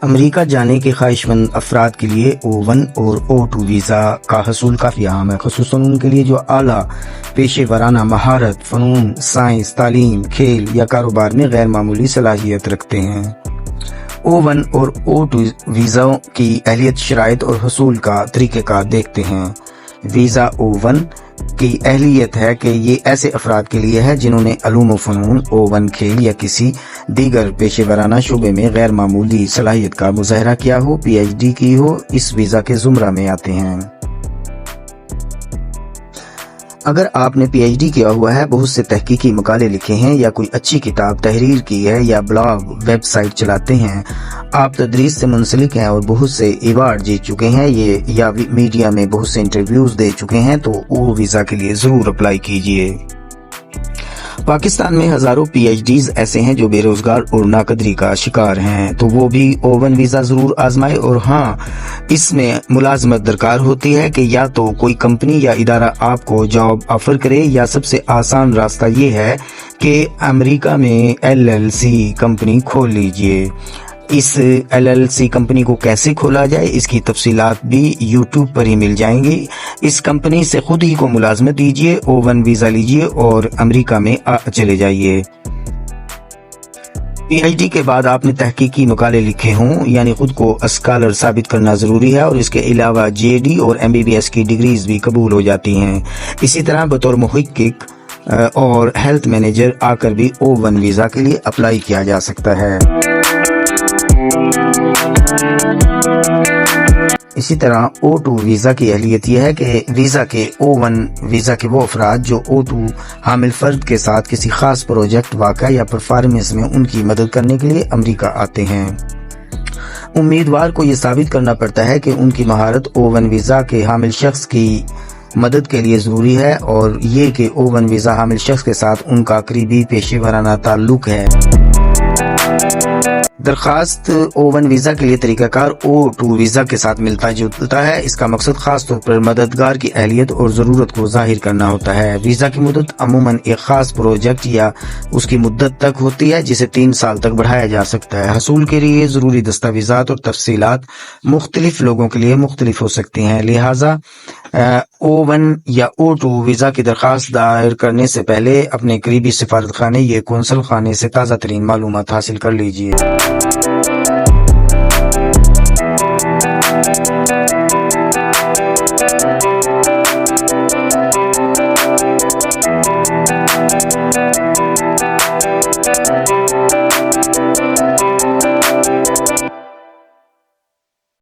امریکہ جانے کے خواہشمند افراد کے لیے O1 اور O2 ویزا کا حصول کافی عام ہے، خصوصاً ان کے لیے جو اعلیٰ پیشہ ورانہ مہارت، فنون، سائنس، تعلیم، کھیل یا کاروبار میں غیر معمولی صلاحیت رکھتے ہیں۔ O1 اور O2 ویزا کی اہلیت، شرائط اور حصول کا طریقہ کار دیکھتے ہیں۔ ویزا O1 کی اہلیت ہے کہ یہ ایسے افراد کے لیے ہے جنہوں نے علوم و فنون، O1 کھیل یا کسی دیگر پیشہ ورانہ شعبے میں غیر معمولی صلاحیت کا مظاہرہ کیا ہو، PhD کی ہو، اس ویزا کے زمرہ میں آتے ہیں۔ اگر آپ نے PhD کیا ہوا ہے، بہت سے تحقیقی مقالے لکھے ہیں یا کوئی اچھی کتاب تحریر کی ہے یا بلاگ، ویب سائٹ چلاتے ہیں، آپ تدریس سے منسلک ہیں اور بہت سے ایوارڈ جیت چکے ہیں یا میڈیا میں بہت سے انٹرویوز دے چکے ہیں تو O ویزا کے لیے ضرور اپلائی کیجئے۔ پاکستان میں ہزاروں PhDs ایسے ہیں جو بے روزگار اور ناقدری کا شکار ہیں، تو وہ بھی O1 ویزا ضرور آزمائے۔ اور ہاں، اس میں ملازمت درکار ہوتی ہے کہ یا تو کوئی کمپنی یا ادارہ آپ کو جاب آفر کرے، یا سب سے آسان راستہ یہ ہے کہ امریکہ میں LLC کمپنی کھول لیجئے۔ اس LLC کمپنی کو کیسے کھولا جائے، اس کی تفصیلات بھی YouTube پر ہی مل جائیں گی۔ اس کمپنی سے خود ہی کو ملازمت دیجئے، O1 ویزا لیجئے اور امریکہ میں چلے جائیے۔ PhD کے بعد آپ نے تحقیقی مقالے لکھے ہوں، یعنی خود کو اسکالر ثابت کرنا ضروری ہے، اور اس کے علاوہ JD اور MBBS کی ڈگریز بھی قبول ہو جاتی ہیں۔ اسی طرح بطور محقق اور ہیلتھ مینیجر آ کر بھی O1 ویزا کے لیے اپلائی کیا جا سکتا ہے۔ اسی طرح O2 ویزا کی اہلیت یہ ہے کہ ویزا کے O1 ویزا کے وہ افراد جو O2 حامل فرد کے ساتھ کسی خاص پروجیکٹ، واقعہ یا پرفارمنس میں ان کی مدد کرنے کے لیے امریکہ آتے ہیں۔ امیدوار کو یہ ثابت کرنا پڑتا ہے کہ ان کی مہارت O1 ویزا کے حامل شخص کی مدد کے لیے ضروری ہے، اور یہ کہ O1 ویزا حامل شخص کے ساتھ ان کا قریبی پیشہ ورانہ تعلق ہے۔ درخواست O1 ویزا کے لیے طریقہ کار O2 ویزا کے ساتھ ملتا جلتا ہے۔ اس کا مقصد خاص طور پر مددگار کی اہلیت اور ضرورت کو ظاہر کرنا ہوتا ہے۔ ویزا کی مدت عموماً ایک خاص پروجیکٹ یا اس کی مدت تک ہوتی ہے، جسے 3 سال تک بڑھایا جا سکتا ہے۔ حصول کے لیے ضروری دستاویزات اور تفصیلات مختلف لوگوں کے لیے مختلف ہو سکتی ہیں، لہٰذا O1 یا O2 ویزا کی درخواست دائر کرنے سے پہلے اپنے قریبی سفارت خانے یا قونصل خانے سے تازہ ترین معلومات حاصل کر لیجئے۔